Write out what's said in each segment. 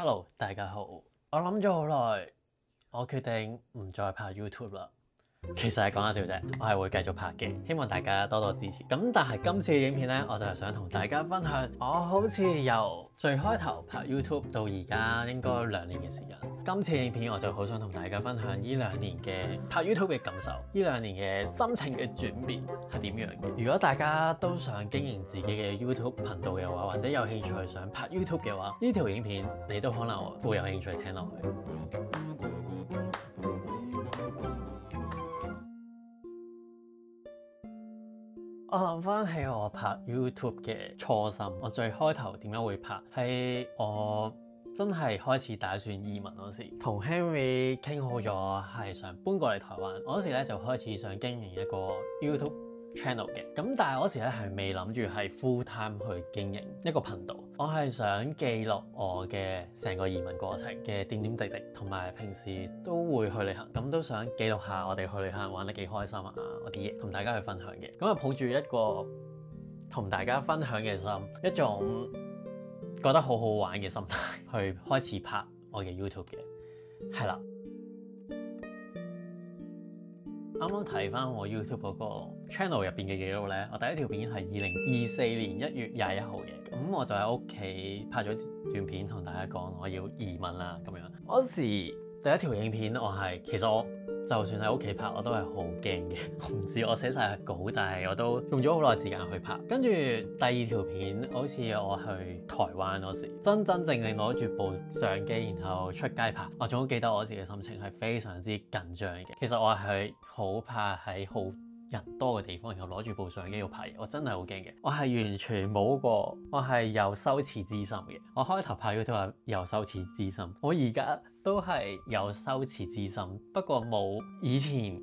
Hello，大家好。我諗咗好耐，我決定唔再拍 YouTube 啦。其實係講下笑啫，我係會繼續拍嘅，希望大家多多支持。咁但係今次嘅影片呢，我就係想同大家分享，我好似由最開頭拍 YouTube 到而家應該2年嘅時間。今次影片我就好想同大家分享呢2年嘅拍 YouTube 嘅感受，呢2年嘅心情嘅轉變係點樣嘅。如果大家都想經營自己嘅 YouTube 頻道嘅話，或者有興趣想拍 YouTube 嘅話，呢條影片你都可能會有興趣聽落去。我諗翻起我拍 YouTube 嘅初心，我最開頭點解會拍，係我真係開始打算移民嗰時，同 Henry 傾好咗係想搬過嚟台灣。嗰時咧就開始想經營一個 YouTube channel 嘅，咁但係嗰時咧係未諗住係 full time 去經營一個頻道，我係想記錄我嘅成個移民過程嘅點點滴滴，同埋平時都會去旅行，咁都想記錄下我哋去旅行玩得幾開心啊嗰啲嘢，同大家去分享嘅。咁啊抱住一個同大家分享嘅心，一種覺得好好玩嘅心態去開始拍我嘅 YouTube 嘅，係啦。啱啱睇翻我 YouTube 嗰個 channel 入邊嘅記錄咧，我第一條片係2024年1月21號嘅，咁我就喺屋企拍咗段片同大家講我要移民啦咁樣。嗰時第一條影片其實我就算喺屋企拍我都係好驚嘅，我唔知我寫晒稿，但係我都用咗好耐時間去拍。跟住第二條片好似我去台灣嗰時，真正攞住部相機然後出街拍，我仲好記得我自己嘅心情係非常之緊張嘅。其實我係好怕喺好人多嘅地方，然後攞住部相機要拍嘢，我真係好驚嘅。我係完全冇過，我係有羞恥之心嘅。我開頭拍 YouTube 係有羞恥之心，我而家都係有羞恥之心，不過冇以前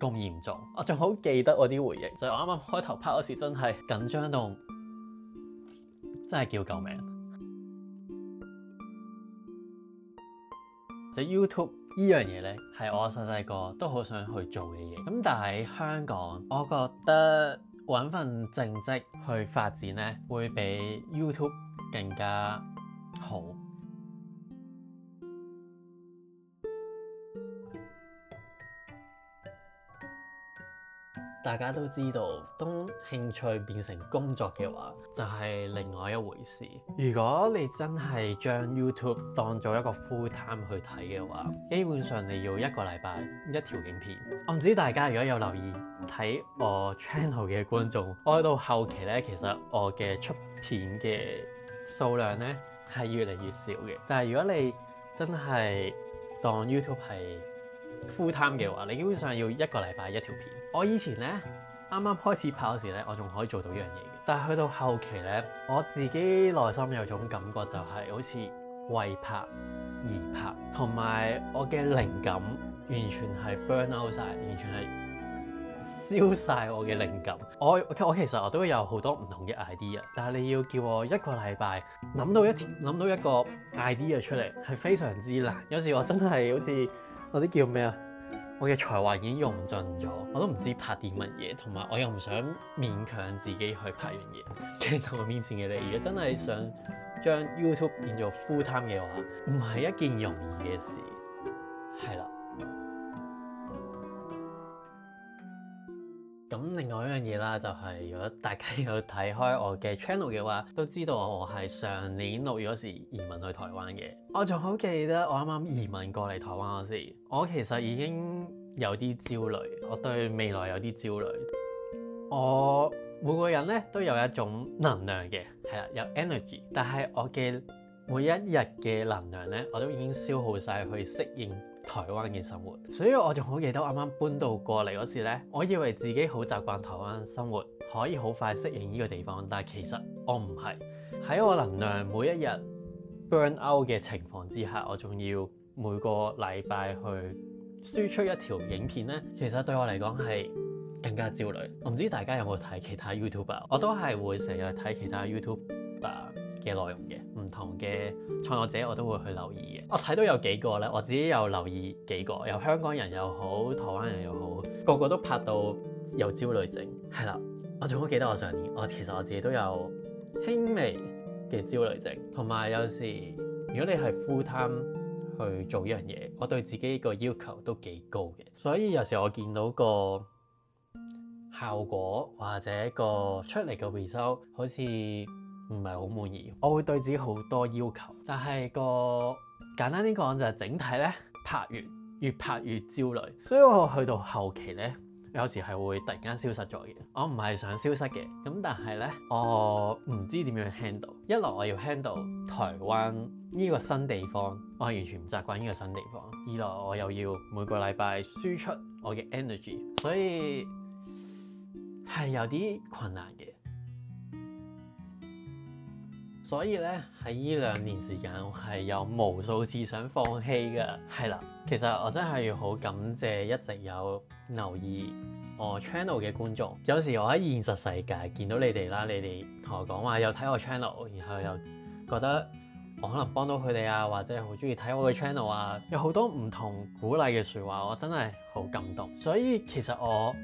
咁嚴重。我仲好記得我啲回憶，就係我啱啱開頭拍嗰時真係緊張到真係叫救命。就 YouTube 呢樣嘢呢，係我細個都好想去做嘅嘢。咁但係喺香港，我覺得揾份正職去發展呢，會比 YouTube 更加好。大家都知道，當興趣變成工作嘅話，就係另外一回事。如果你真係將 YouTube 當做一個 full time 去睇嘅話，基本上你要1個禮拜1條影片。我唔知大家如果有留意睇我 channel 嘅觀眾，我去到後期呢，其實我嘅出片嘅數量呢係越嚟越少嘅。但係如果你真係當 YouTube 係 full time 嘅話，你基本上要1個禮拜1條片。我以前呢，啱啱開始拍嗰時呢，我仲可以做到呢樣嘢嘅。但係去到後期呢，我自己內心有種感覺就係好似為拍而拍，同埋我嘅靈感完全係 burn out 晒，完全係燒晒我嘅靈感。我其實我都有好多唔同嘅 idea， 但係你要叫我1個禮拜諗到一個 idea 出嚟，係非常之難。有時我真係好似嗰啲叫咩啊？我嘅才華已經用盡咗，我都唔知拍啲乜嘢，同埋我又唔想勉強自己去拍樣嘢。企喺我面前嘅你，如果真係想將 YouTube 變做 full time 嘅話，唔係一件容易嘅事，係啦。咁另外一樣嘢啦，就係如果大家有睇開我嘅 channel 嘅話，都知道我係上年6月嗰時移民去台灣嘅。我仲好記得我啱啱移民過嚟台灣嗰時，我其實已經有啲焦慮，我對未來有啲焦慮。我每個人咧都有一種能量嘅，係啦，有 energy， 但係我嘅每一日嘅能量咧，我都已經消耗晒去適應台灣嘅生活。所以我仲好記得我啱啱搬到過嚟嗰時咧，我以為自己好習慣台灣生活，可以好快適應呢個地方，但係其實我唔係。喺我能量每一日 burn out 嘅情況之下，我仲要每個禮拜去輸出一條影片咧，其實對我嚟講係更加焦慮。我唔知大家有冇睇其他 YouTuber， 我都係會成日睇其他 YouTuber嘅內容嘅，唔同嘅創作者我都會去留意嘅。我睇到有幾個咧，我自己有留意幾個，有香港人又好，台灣人又好，個個都拍到有焦慮症。係啦，我仲好記得我上年，其實我自己都有輕微嘅焦慮症，同埋有時如果你係 full time 去做一樣嘢，我對自己個要求都幾高嘅，所以有時我見到個效果或者個出嚟嘅 result 好似唔係好滿意，我會對自己好多要求。但係個簡單啲講就係整體咧，拍完越拍越焦慮，所以我去到後期咧，有時係會突然間消失咗嘅。我唔係想消失嘅，咁但係咧，我唔知點樣 handle。一來我要 handle 台灣呢個新地方，我係完全唔習慣呢個新地方；二來我又要每個禮拜輸出我嘅 energy， 所以係有啲困難嘅。所以咧喺呢2年時間，我係有無數次想放棄㗎。係啦，其實我真係要好感謝一直有留意我 channel 嘅觀眾。有時我喺現實世界見到你哋啦，你哋同我講話有睇我 channel，然後又覺得我可能幫到佢哋啊，或者好中意睇我嘅 channel 啊，有好多唔同鼓勵嘅説話，我真係好感動。所以其實我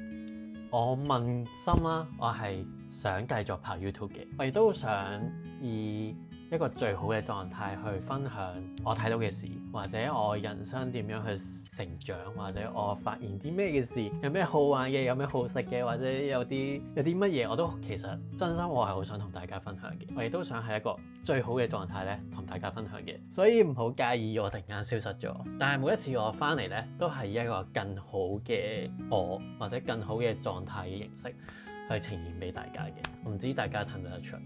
問心啦，我係想繼續拍 YouTube 嘅，我亦都想以一個最好嘅狀態去分享我睇到嘅事，或者我人生點樣去成長，或者我發現啲咩嘅事，有咩好玩嘅，有咩好食嘅，或者有啲乜嘢，我都其實真心我係好想同大家分享嘅，我亦都想係一個最好嘅狀態咧同大家分享嘅，所以唔好介意我突然間消失咗。但係每一次我翻嚟咧，都係一個更好嘅我，或者更好嘅狀態嘅形式去呈現俾大家嘅。唔知大家睇唔睇得出？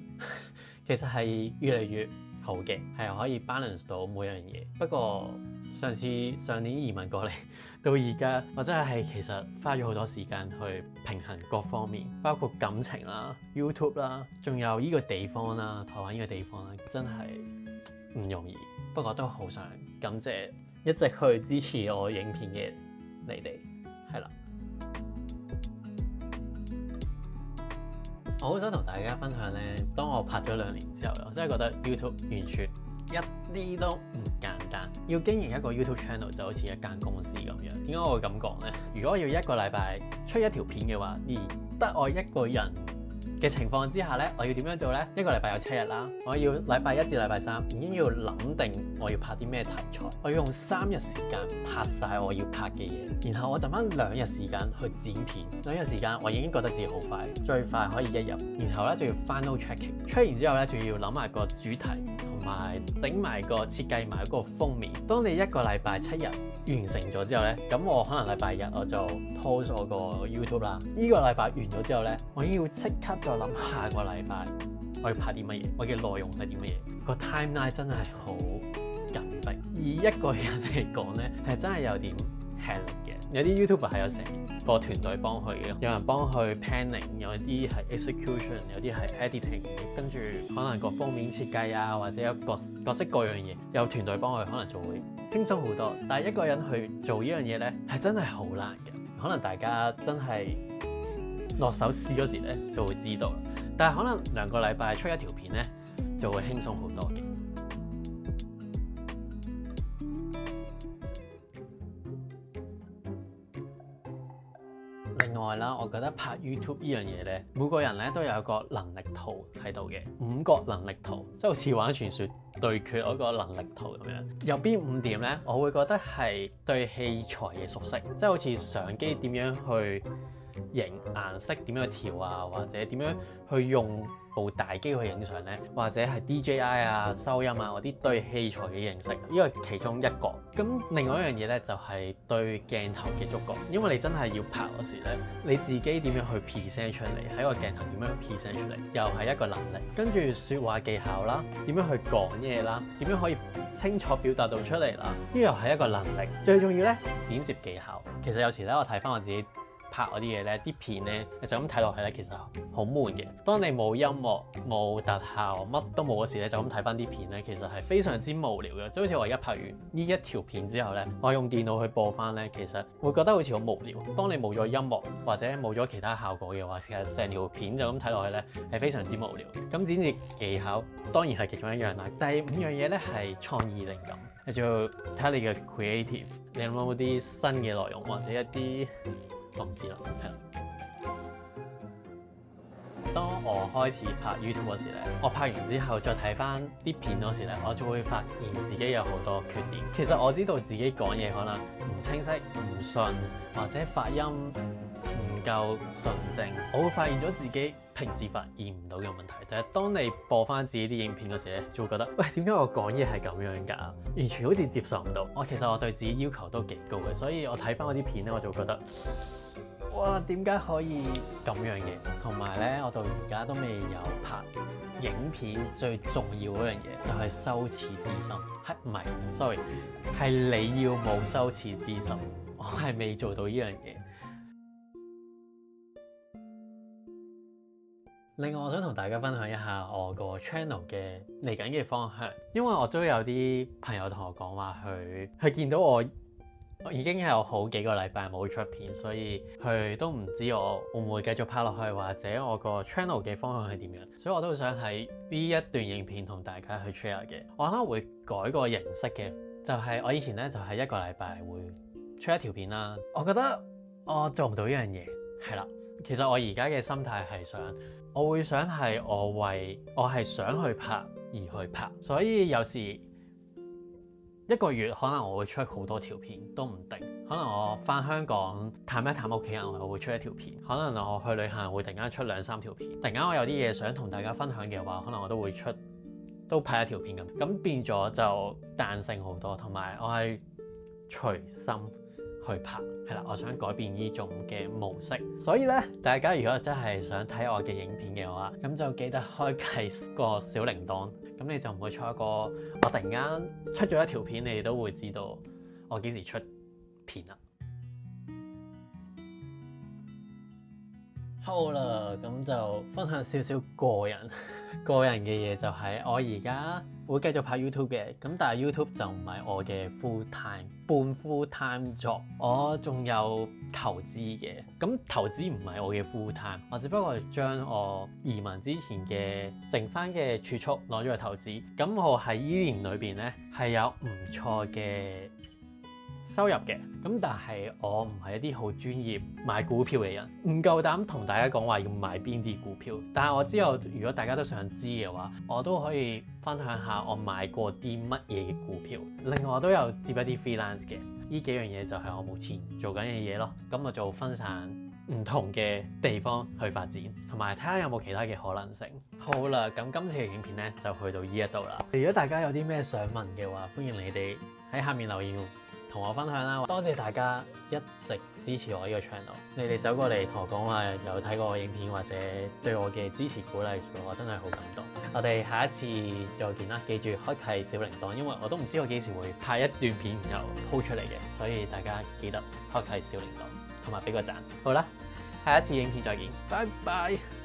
其實係越嚟越好嘅，係可以 balance 到每樣嘢。不過上年移民過嚟到而家，我真係其實花咗好多時間去平衡各方面，包括感情啦、YouTube 啦，仲有呢個地方啦，台灣呢個地方啦，真係唔容易。不過都好想感謝一直去支持我影片嘅你哋，係啦。我好想同大家分享咧，當我拍咗2年之後，我真係覺得 YouTube 完全一啲都唔簡單。要經營一個 YouTube channel 就好似一間公司咁樣。點解我會咁講呢？如果我要一個禮拜出1條片嘅話，而得我一個人嘅情況之下咧，我要點樣做呢？一個禮拜有7日啦，我要禮拜1至禮拜3已經要諗定我要拍啲咩題材，我要用3日時間拍晒我要拍嘅嘢，然後我就返2日時間去剪片。2日時間我已經覺得自己好快，最快可以1日。然後咧就要 final checking，check 完之後咧仲要諗埋個主題，同埋整埋個設計埋個封面。當你一個禮拜7日完成咗之後咧，咁我可能禮拜日我就 post 我個 YouTube 啦。呢個禮拜完咗之後咧，我已經要即刻再諗下個禮拜我要拍啲乜嘢，我嘅內容係啲乜嘢。個 timeline 真係好緊迫，以一個人嚟講咧，係真係有點吃力嘅。有啲 YouTuber 係有成個團隊幫佢嘅，有人幫佢 planning， 有啲係 execution， 有啲係 editing， 跟住可能個封面設計啊，或者有各式各樣嘢，有團隊幫佢可能就會輕鬆好多。但係一個人去做呢樣嘢咧，係真係好難嘅。可能大家真係落手試嗰時咧就會知道啦。但係可能2個禮拜出1條片咧就會輕鬆好多嘅。另外啦，我覺得拍 YouTube 呢樣嘢咧，每個人咧都有一個能力圖喺度嘅，5個能力圖，即係好似玩傳說對決嗰個能力圖咁樣。有邊5點咧？我會覺得係對器材嘅熟悉，即係好似相機點樣去影顏色，點樣去調啊，或者點樣去用部大機去影相咧，或者係 DJI 啊、收音啊嗰啲對器材嘅認識，呢個係其中一個。咁另外一樣嘢咧就係對鏡頭嘅觸覺，因為你真係要拍嗰時咧，你自己點樣去 present 出嚟，喺個鏡頭點樣去 present 出嚟，又係一個能力。跟住説話技巧啦，點樣去講嘢啦，點樣可以清楚表達到出嚟啦，呢又係一個能力。最重要咧，剪接技巧。其實有時咧，我睇翻我自己拍嗰啲嘢咧，啲片咧就咁睇落去咧，其實好悶嘅。當你冇音樂、冇特效、乜都冇嗰時咧，就咁睇翻啲片咧，其實係非常之無聊嘅。就好似我而家拍完呢1條片之後咧，我用電腦去播翻咧，其實會覺得好似好無聊。當你冇咗音樂或者冇咗其他效果嘅話，其實成條片就咁睇落去咧，係非常之無聊。咁剪接技巧當然係其中一樣啦。第5樣嘢咧係創意靈感，你仲要睇下你嘅 creative， 你有冇啲新嘅內容或者一啲我唔知啦，係啦。當我開始拍 YouTube 嗰時咧，我拍完之後再睇翻啲片嗰時咧，我就會發現自己有好多缺點。其實我知道自己講嘢可能唔清晰、唔順，或者發音唔夠純正，我會發現咗自己平時發現唔到嘅問題。但係當你播翻自己啲影片嗰時咧，就會覺得喂，點解我講嘢係咁樣㗎？完全好似接受唔到。其實我對自己要求都幾高嘅，所以我睇翻我啲片咧，我就會覺得哇，點解可以咁樣嘅？同埋咧，我到而家都未有拍影片最重要嗰樣嘢，就係羞恥之心。唔係，sorry， 係你要冇羞恥之心。我係未做到呢樣嘢。另外，我想同大家分享一下我個 channel 嘅嚟緊嘅方向，因為我都有啲朋友同我講話，佢見到我已經有好幾個禮拜冇出片，所以佢都唔知我會唔會繼續拍落去，或者我個 channel 嘅方向係點樣。所以我都想喺呢一段影片同大家去 share 嘅。我可能會改個形式嘅，就係我以前咧就係一個禮拜會出一條片啦。我覺得我做唔到呢樣嘢，係啦。其實我而家嘅心態係我會想係我係想去拍而去拍，所以有時一個月可能我會出好多條片都唔定。可能我返香港探一探屋企人，我會出一條片。可能我去旅行會突然間出2-3條片。突然間我有啲嘢想同大家分享嘅話，可能我都會都拍一條片咁變咗就彈性好多，同埋我係隨心去拍，係啦，我想改變呢種嘅模式。所以咧，大家如果真係想睇我嘅影片嘅話，咁就記得開啟個小鈴鐺，咁你就唔會錯過我突然間出咗一條片，你哋都會知道我幾時出片啦。好啦，咁就分享少少個人嘅嘢，就係我而家會繼續拍 YouTube 嘅，咁但係 YouTube 就唔係我嘅 半 full time job，我仲有投資嘅，咁投資唔係我嘅 full time，我只不過係將我移民之前嘅剩翻嘅儲蓄攞咗去投資，咁我喺呢年裏邊咧係有唔錯嘅收入嘅，咁但係我唔係一啲好專業買股票嘅人，唔夠膽同大家講話要買邊啲股票。但係我之後如果大家都想知嘅話，我都可以分享下我買過啲乜嘢嘅股票。另外我都有接一啲 freelance 嘅，呢幾樣嘢就係我目前做緊嘅嘢咯。咁我就分散唔同嘅地方去發展，同埋睇下有冇其他嘅可能性。好啦，咁今次嘅影片咧就去到呢一度啦。如果大家有啲咩想問嘅話，歡迎你哋喺下面留言同我分享啦。多謝大家一直支持我呢個 channel， 你哋走過嚟同我講話有睇過我影片或者對我嘅支持鼓勵，我真係好感動。我哋下一次再見啦，記住開啟小鈴鐺，因為我都唔知我幾時會拍一段片然後鋪出嚟嘅，所以大家記得開啟小鈴鐺同埋俾個讚。好啦，下一次影片再見，拜拜。